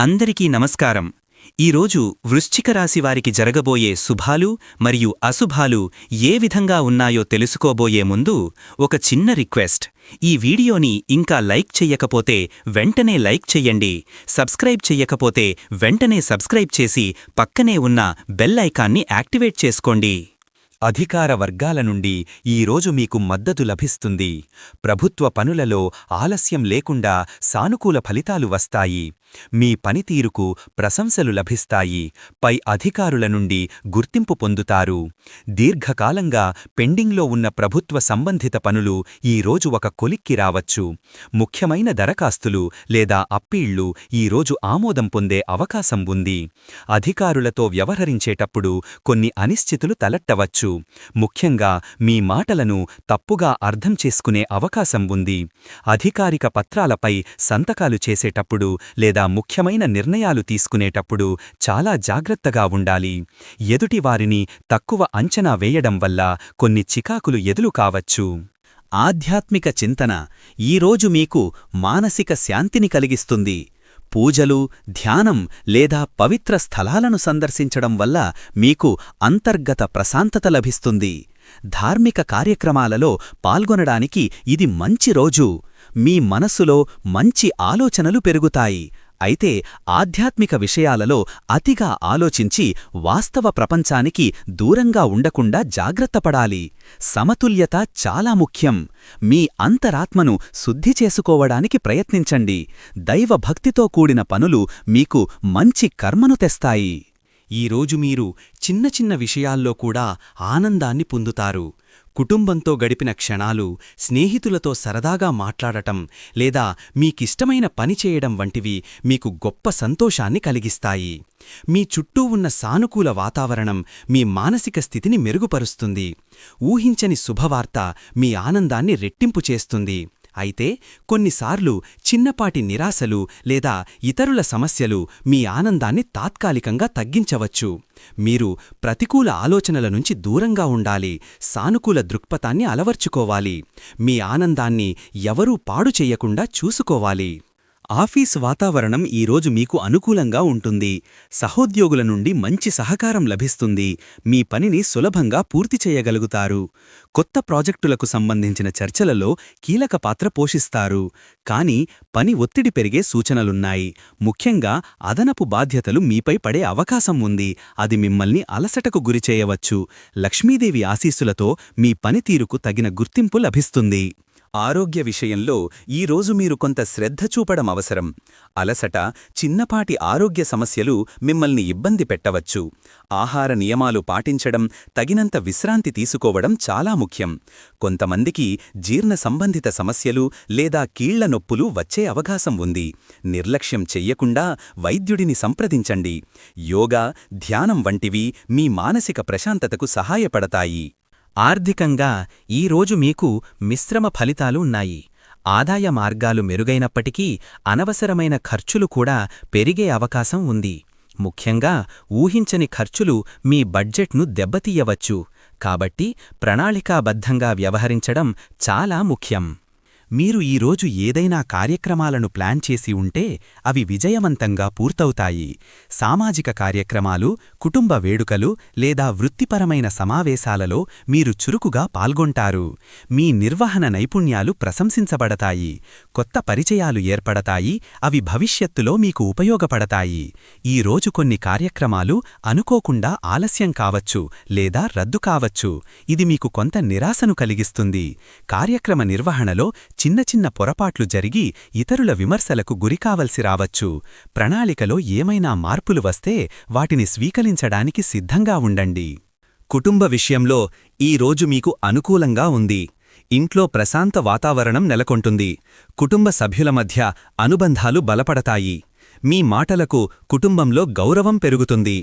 అందరికీ నమస్కారం. ఈరోజు వృశ్చిక రాశి వారికి జరగబోయే శుభాలు మరియు అశుభాలు ఏ విధంగా ఉన్నాయో తెలుసుకోబోయే ముందు ఒక చిన్న రిక్వెస్ట్. ఈ వీడియోని ఇంకా లైక్ చెయ్యకపోతే వెంటనే లైక్ చెయ్యండి. సబ్స్క్రైబ్ చెయ్యకపోతే వెంటనే సబ్స్క్రైబ్ చేసి పక్కనే ఉన్న బెల్ ఐకాన్ని యాక్టివేట్ చేసుకోండి. అధికార వర్గాల నుండి ఈరోజు మీకు మద్దతు లభిస్తుంది. ప్రభుత్వ పనులలో ఆలస్యం లేకుండా సానుకూల ఫలితాలు వస్తాయి. మీ పనితీరుకు ప్రశంసలు లభిస్తాయి. పై అధికారుల నుండి గుర్తింపు పొందుతారు. దీర్ఘకాలంగా పెండింగ్లో ఉన్న ప్రభుత్వ సంబంధిత పనులు ఈరోజు ఒక కొలిక్కి రావచ్చు. ముఖ్యమైన దరఖాస్తులు లేదా అప్పీళ్లు ఈరోజు ఆమోదం పొందే అవకాశం ఉంది. అధికారులతో వ్యవహరించేటప్పుడు కొన్ని అనిశ్చితులు తలెత్తవచ్చు. ముఖ్యంగా మీ మాటలను తప్పుగా అర్థం చేసుకునే అవకాశం ఉంది. అధికారిక పత్రాలపై సంతకాలు చేసేటప్పుడు లేదా ముఖ్యమైన నిర్ణయాలు తీసుకునేటప్పుడు చాలా జాగ్రత్తగా ఉండాలి. ఎదుటివారిని తక్కువ అంచనా వేయడం వల్ల కొన్ని చికాకులు ఎదురు కావచ్చు. ఆధ్యాత్మిక చింతన ఈరోజు మీకు మానసిక శాంతిని కలిగిస్తుంది. పూజలు, ధ్యానం లేదా పవిత్ర స్థలాలను సందర్శించడం వల్ల మీకు అంతర్గత ప్రశాంతత లభిస్తుంది. ధార్మిక కార్యక్రమాలలో పాల్గొనడానికి ఇది మంచి రోజు. మీ మనస్సులో మంచి ఆలోచనలు పెరుగుతాయి. అయితే ఆధ్యాత్మిక విషయాలలో అతిగా ఆలోచించి వాస్తవ ప్రపంచానికి దూరంగా ఉండకుండా జాగ్రత్తపడాలి. సమతుల్యత చాలా ముఖ్యం. మీ అంతరాత్మను శుద్ధి చేసుకోవడానికి ప్రయత్నించండి. దైవభక్తితో కూడిన పనులు మీకు మంచి కర్మను తెస్తాయి. ఈరోజు మీరు చిన్న చిన్న విషయాల్లో కూడా ఆనందాన్ని పొందుతారు. కుటుంబంతో గడిపిన క్షణాలు, స్నేహితులతో సరదాగా మాట్లాడటం లేదా మీకిష్టమైన పని చేయడం వంటివి మీకు గొప్ప సంతోషాన్ని కలిగిస్తాయి. మీ చుట్టూ ఉన్న సానుకూల వాతావరణం మీ మానసిక స్థితిని మెరుగుపరుస్తుంది. ఊహించని శుభవార్త మీ ఆనందాన్ని రెట్టింపు చేస్తుంది. అయితే కొన్నిసార్లు చిన్నపాటి నిరాశలు లేదా ఇతరుల సమస్యలు మీ ఆనందాన్ని తాత్కాలికంగా తగ్గించవచ్చు. మీరు ప్రతికూల ఆలోచనల నుంచి దూరంగా ఉండాలి. సానుకూల దృక్పథాన్ని అలవర్చుకోవాలి. మీ ఆనందాన్ని ఎవరూ పాడు చెయ్యకుండా చూసుకోవాలి. ఆఫీసు వాతావరణం ఈరోజు మీకు అనుకూలంగా ఉంటుంది. సహోద్యోగుల నుండి మంచి సహకారం లభిస్తుంది. మీ పనిని సులభంగా పూర్తి చేయగలుగుతారు. కొత్త ప్రాజెక్టులకు సంబంధించిన చర్చలలో కీలక పాత్ర పోషిస్తారు. కానీ పని ఒత్తిడి పెరిగే సూచనలున్నాయి. ముఖ్యంగా అదనపు బాధ్యతలు మీపై పడే అవకాశం ఉంది. అది మిమ్మల్ని అలసటకు గురిచేయవచ్చు. లక్ష్మీదేవి ఆశీస్సులతో మీ పనితీరుకు తగిన గుర్తింపు లభిస్తుంది. ఆరోగ్య విషయంలో ఈరోజు మీరు కొంత శ్రద్ధ చూపడం అవసరం. అలసట, చిన్నపాటి ఆరోగ్య సమస్యలు మిమ్మల్ని ఇబ్బంది పెట్టవచ్చు. ఆహార నియమాలు పాటించడం, తగినంత విశ్రాంతి తీసుకోవడం చాలా ముఖ్యం. కొంతమందికి జీర్ణ సంబంధిత సమస్యలు లేదా కీళ్ల నొప్పులు వచ్చే అవకాశం ఉంది. నిర్లక్ష్యం చెయ్యకుండా వైద్యుడిని సంప్రదించండి. యోగా, ధ్యానం వంటివి మీ మానసిక ప్రశాంతతకు సహాయపడతాయి. ఆర్థికంగా ఈరోజు మీకు మిశ్రమ ఫలితాలు ఉన్నాయి. ఆదాయ మార్గాలు మెరుగైనప్పటికీ అనవసరమైన ఖర్చులు కూడా పెరిగే అవకాశం ఉంది. ముఖ్యంగా ఊహించని ఖర్చులు మీ బడ్జెట్ను దెబ్బతీయవచ్చు. కాబట్టి ప్రణాళికాబద్ధంగా వ్యవహరించడం చాలా ముఖ్యం. మీరు ఈరోజు ఏదైనా కార్యక్రమాలను ప్లాన్ చేసి ఉంటే అవి విజయవంతంగా పూర్తవుతాయి. సామాజిక కార్యక్రమాలు, కుటుంబ వేడుకలు లేదా వృత్తిపరమైన సమావేశాలలో మీరు చురుకుగా పాల్గొంటారు. మీ నిర్వహణ నైపుణ్యాలు ప్రశంసించబడతాయి. కొత్త పరిచయాలు ఏర్పడతాయి. అవి భవిష్యత్తులో మీకు ఉపయోగపడతాయి. ఈరోజు కొన్ని కార్యక్రమాలు అనుకోకుండా ఆలస్యం కావచ్చు లేదా రద్దు కావచ్చు. ఇది మీకు కొంత నిరాశను కలిగిస్తుంది. కార్యక్రమ నిర్వహణలో చిన్న చిన్న పొరపాట్లు జరిగి ఇతరుల విమర్శలకు గురికావలసి రావచ్చు. ప్రణాళికలో ఏమైనా మార్పులు వస్తే వాటిని స్వీకరించడానికి సిద్ధంగా ఉండండి. కుటుంబ విషయంలో ఈరోజు మీకు అనుకూలంగా ఉంది. ఇంట్లో ప్రశాంత వాతావరణం నెలకొంటుంది. కుటుంబ సభ్యుల మధ్య అనుబంధాలు బలపడతాయి. మీ మాటలకు కుటుంబంలో గౌరవం పెరుగుతుంది.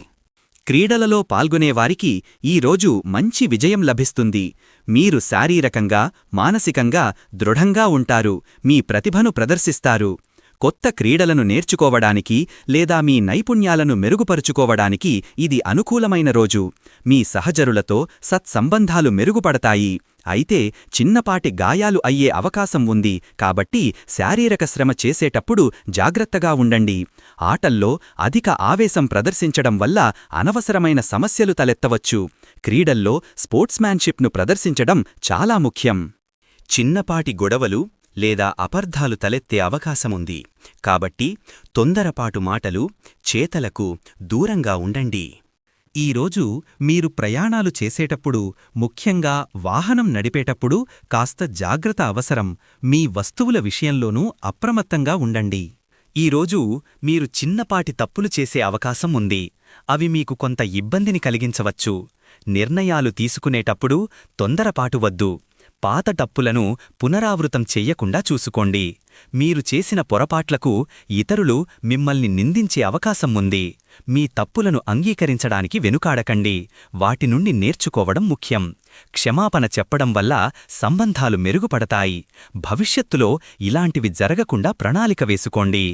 క్రీడలలో పాల్గొనేవారికి ఈరోజు మంచి విజయం లభిస్తుంది. మీరు శారీరకంగా, మానసికంగా దృఢంగా ఉంటారు. మీ ప్రతిభను ప్రదర్శిస్తారు. కొత్త క్రీడలను నేర్చుకోవడానికి లేదా మీ నైపుణ్యాలను మెరుగుపరుచుకోవడానికి ఇది అనుకూలమైన రోజు. మీ సహచరులతో సత్సంబంధాలు మెరుగుపడతాయి. అయితే చిన్నపాటి గాయాలు అయ్యే అవకాశం ఉంది కాబట్టి శారీరక శ్రమ చేసేటప్పుడు జాగ్రత్తగా ఉండండి. ఆటల్లో అధిక ఆవేశం ప్రదర్శించడం వల్ల అనవసరమైన సమస్యలు తలెత్తవచ్చు. క్రీడల్లో స్పోర్ట్స్మ్యాన్షిప్ను ప్రదర్శించడం చాలా ముఖ్యం. చిన్నపాటి గొడవలు లేదా అపార్థాలు తలెత్తే అవకాశముంది కాబట్టి తొందరపాటు మాటలు, చేతలకు దూరంగా ఉండండి. ఈరోజు మీరు ప్రయాణాలు చేసేటప్పుడు, ముఖ్యంగా వాహనం నడిపేటప్పుడు కాస్త జాగ్రత్త అవసరం. మీ వస్తువుల విషయంలోనూ అప్రమత్తంగా ఉండండి. ఈరోజు మీరు చిన్నపాటి తప్పులు చేసే అవకాశం ఉంది. అవి మీకు కొంత ఇబ్బందిని కలిగించవచ్చు. నిర్ణయాలు తీసుకునేటప్పుడు తొందరపాటు వద్దు. పాత తప్పులను పునరావృతం చెయ్యకుండా చూసుకోండి. మీరు చేసిన పొరపాట్లకు ఇతరులు మిమ్మల్ని నిందించే అవకాశం ఉంది. మీ తప్పులను అంగీకరించడానికి వెనుకాడకండి. వాటి నుండి నేర్చుకోవడం ముఖ్యం. క్షమాపణ చెప్పడం వల్ల సంబంధాలు మెరుగుపడతాయి. భవిష్యత్తులో ఇలాంటివి జరగకుండా ప్రణాళిక వేసుకోండి.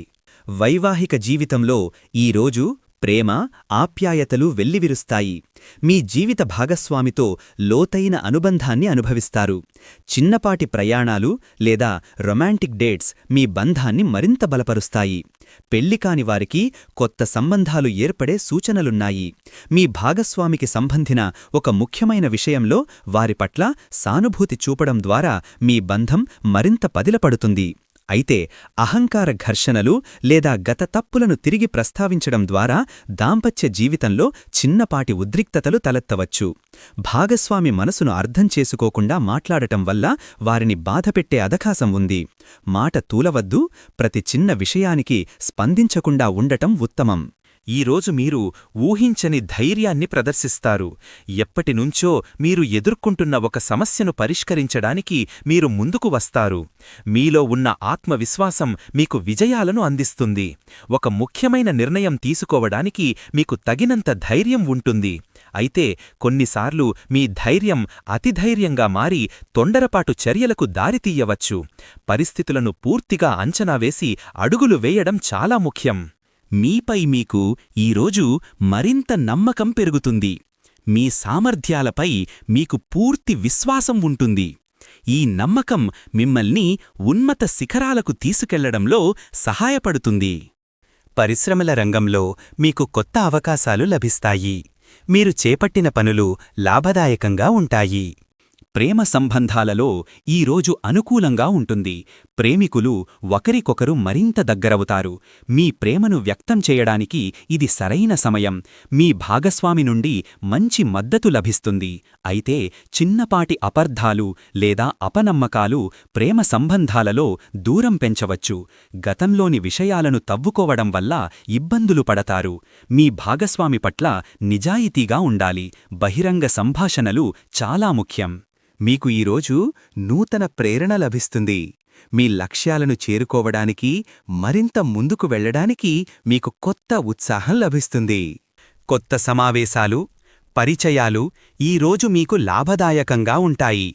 వైవాహిక జీవితంలో ఈరోజు ప్రేమ, ఆప్యాయతలు వెల్లివిరుస్తాయి. మీ జీవిత భాగస్వామితో లోతైన అనుబంధాన్ని అనుభవిస్తారు. చిన్నపాటి ప్రయాణాలు లేదా రొమాంటిక్ డేట్స్ మీ బంధాన్ని మరింత బలపరుస్తాయి. పెళ్లికాని వారికి కొత్త సంబంధాలు ఏర్పడే సూచనలున్నాయి. మీ భాగస్వామికి సంబంధిన ఒక ముఖ్యమైన విషయంలో వారి పట్ల సానుభూతి చూపడం ద్వారా మీ బంధం మరింత పదిలపడుతుంది. అయితే అహంకార ఘర్షణలు లేదా గత తప్పులను తిరిగి ప్రస్తావించడం ద్వారా దాంపత్య జీవితంలో చిన్నపాటి ఉద్రిక్తతలు తలెత్తవచ్చు. భాగస్వామి మనసును అర్థం చేసుకోకుండా మాట్లాడటం వల్ల వారిని బాధపెట్టే అవకాశం ఉంది. మాట తూలవద్దు. ప్రతి చిన్న విషయానికి స్పందించకుండా ఉండటం ఉత్తమం. ఈరోజు మీరు ఊహించని ధైర్యాన్ని ప్రదర్శిస్తారు. ఎప్పటినుంచో మీరు ఎదుర్కొంటున్న ఒక సమస్యను పరిష్కరించడానికి మీరు ముందుకు వస్తారు. మీలో ఉన్న ఆత్మవిశ్వాసం మీకు విజయాలను అందిస్తుంది. ఒక ముఖ్యమైన నిర్ణయం తీసుకోవడానికి మీకు తగినంత ధైర్యం ఉంటుంది. అయితే కొన్నిసార్లు మీ ధైర్యం అతిధైర్యంగా మారి తొందరపాటు చర్యలకు దారితీయవచ్చు. పరిస్థితులను పూర్తిగా అంచనా వేసి అడుగులు వేయడం చాలా ముఖ్యం. మీపై మీకు ఈరోజు మరింత నమ్మకం పెరుగుతుంది. మీ సామర్థ్యాలపై మీకు పూర్తి విశ్వాసం ఉంటుంది. ఈ నమ్మకం మిమ్మల్ని ఉన్నత శిఖరాలకు తీసుకెళ్లడంలో సహాయపడుతుంది. పరిశ్రమల రంగంలో మీకు కొత్త అవకాశాలు లభిస్తాయి. మీరు చేపట్టిన పనులు లాభదాయకంగా ఉంటాయి. ప్రేమ సంబంధాలలో ఈరోజు అనుకూలంగా ఉంటుంది. ప్రేమికులు ఒకరికొకరు మరింత దగ్గరవుతారు. మీ ప్రేమను వ్యక్తం చేయడానికి ఇది సరైన సమయం. మీ భాగస్వామి నుండి మంచి మద్దతు లభిస్తుంది. అయితే చిన్నపాటి అపార్థాలు లేదా అపనమ్మకాలు ప్రేమ సంబంధాలలో దూరం పెంచవచ్చు. గతంలోని విషయాలను తవ్వుకోవడం వల్ల ఇబ్బందులు పడతారు. మీ భాగస్వామి పట్ల నిజాయితీగా ఉండాలి. బహిరంగ సంభాషణలు చాలా ముఖ్యం. మీకు ఈరోజు నూతన ప్రేరణ లభిస్తుంది. మీ లక్ష్యాలను చేరుకోవడానికి, మరింత ముందుకు వెళ్లడానికి మీకు కొత్త ఉత్సాహం లభిస్తుంది. కొత్త సమావేశాలు, పరిచయాలు ఈరోజు మీకు లాభదాయకంగా ఉంటాయి.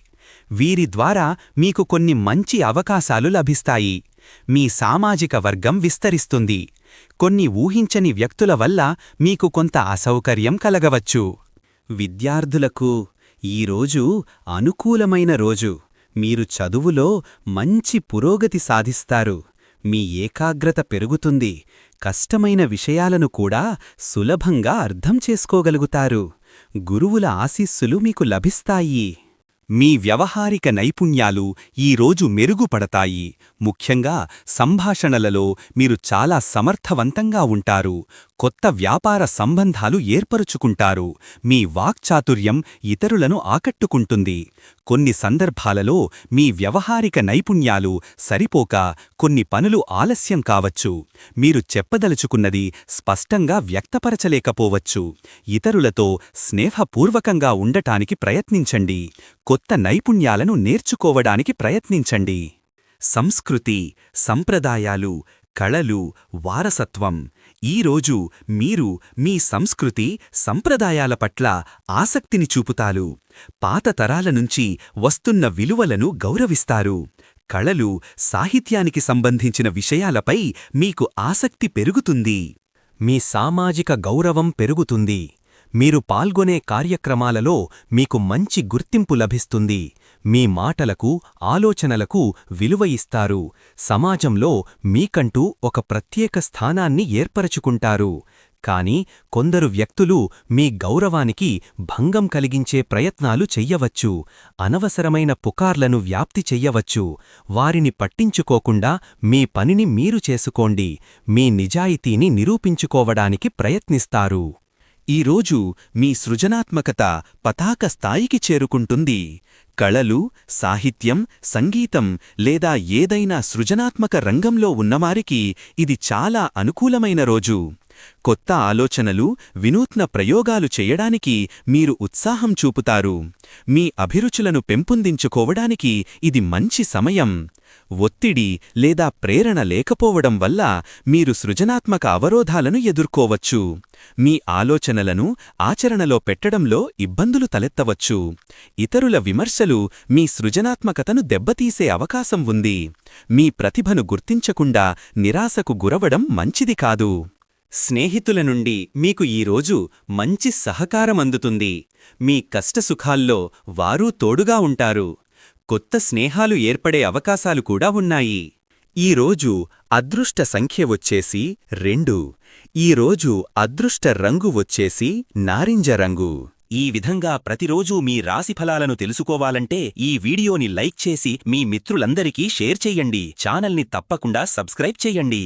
వీరి ద్వారా మీకు కొన్ని మంచి అవకాశాలు లభిస్తాయి. మీ సామాజిక వర్గం విస్తరిస్తుంది. కొన్ని ఊహించని వ్యక్తుల వల్ల మీకు కొంత అసౌకర్యం కలగవచ్చు. విద్యార్థులకు ఈరోజు అనుకూలమైన రోజు. మీరు చదువులో మంచి పురోగతి సాధిస్తారు. మీ ఏకాగ్రత పెరుగుతుంది. కష్టమైన విషయాలను కూడా సులభంగా అర్థం చేసుకోగలుగుతారు. గురువుల ఆశీస్సులు మీకు లభిస్తాయి. మీ వ్యవహారిక నైపుణ్యాలు ఈరోజు మెరుగుపడతాయి. ముఖ్యంగా సంభాషణలలో మీరు చాలా సమర్థవంతంగా ఉంటారు. కొత్త వ్యాపార సంబంధాలు ఏర్పరుచుకుంటారు. మీ వాక్చాతుర్యం ఇతరులను ఆకట్టుకుంటుంది. కొన్ని సందర్భాలలో మీ వ్యవహారిక నైపుణ్యాలు సరిపోక కొన్ని పనులు ఆలస్యం కావచ్చు. మీరు చెప్పదలుచుకున్నది స్పష్టంగా వ్యక్తపరచలేకపోవచ్చు. ఇతరులతో స్నేహపూర్వకంగా ఉండటానికి ప్రయత్నించండి. కొత్త నైపుణ్యాలను నేర్చుకోవడానికి ప్రయత్నించండి. సంస్కృతి, సంప్రదాయాలు, కళలు, వారసత్వం ఈరోజు మీరు మీ సంస్కృతి, సంప్రదాయాల పట్ల ఆసక్తిని చూపుతారు. పాత తరాల నుంచి వస్తున్న విలువలను గౌరవిస్తారు. కళలు, సాహిత్యానికి సంబంధించిన విషయాలపై మీకు ఆసక్తి పెరుగుతుంది. మీ సామాజిక గౌరవం పెరుగుతుంది. మీరు పాల్గొనే కార్యక్రమాలలో మీకు మంచి గుర్తింపు లభిస్తుంది. మీ మాటలకు, ఆలోచనలకు విలువ ఇస్తారు. సమాజంలో మీకంటూ ఒక ప్రత్యేక స్థానాన్ని ఏర్పరచుకుంటారు. కాని కొందరు వ్యక్తులు మీ గౌరవానికి భంగం కలిగించే ప్రయత్నాలు చెయ్యవచ్చు. అనవసరమైన పుకార్లను వ్యాప్తి చెయ్యవచ్చు. వారిని పట్టించుకోకుండా మీ పనిని మీరు చేసుకోండి. మీ నిజాయితీని నిరూపించుకోవడానికి ప్రయత్నిస్తారు. ఈరోజు మీ సృజనాత్మకత పతాక స్థాయికి చేరుకుంటుంది. కళలు, సాహిత్యం, సంగీతం లేదా ఏదైనా సృజనాత్మక రంగంలో ఉన్నవారికి ఇది చాలా అనుకూలమైన రోజు. కొత్త ఆలోచనలు, వినూత్న ప్రయోగాలు చేయడానికి మీరు ఉత్సాహం చూపుతారు. మీ అభిరుచులను పెంపొందించుకోవడానికి ఇది మంచి సమయం. ఒత్తిడి లేదా ప్రేరణ లేకపోవడం వల్ల మీరు సృజనాత్మక అవరోధాలను ఎదుర్కోవచ్చు. మీ ఆలోచనలను ఆచరణలో పెట్టడంలో ఇబ్బందులు తలెత్తవచ్చు. ఇతరుల విమర్శలు మీ సృజనాత్మకతను దెబ్బతీసే అవకాశం ఉంది. మీ ప్రతిభను గుర్తించకుండా నిరాశకు గురవడం మంచిది కాదు. స్నేహితుల నుండి మీకు ఈరోజు మంచి సహకారం అందుతుంది. మీ కష్టసుఖాల్లో వారూ తోడుగా ఉంటారు. కొత్త స్నేహాలు ఏర్పడే అవకాశాలు కూడా ఉన్నాయి. ఈరోజు అదృష్ట సంఖ్య వచ్చేసి 2. ఈరోజు అదృష్ట రంగు వచ్చేసి నారింజ రంగు. ఈ విధంగా ప్రతిరోజూ మీ రాశిఫలాలను తెలుసుకోవాలంటే ఈ వీడియోని లైక్ చేసి మీ మిత్రులందరికీ షేర్ చెయ్యండి. ఛానల్ని తప్పకుండా సబ్స్క్రైబ్ చెయ్యండి.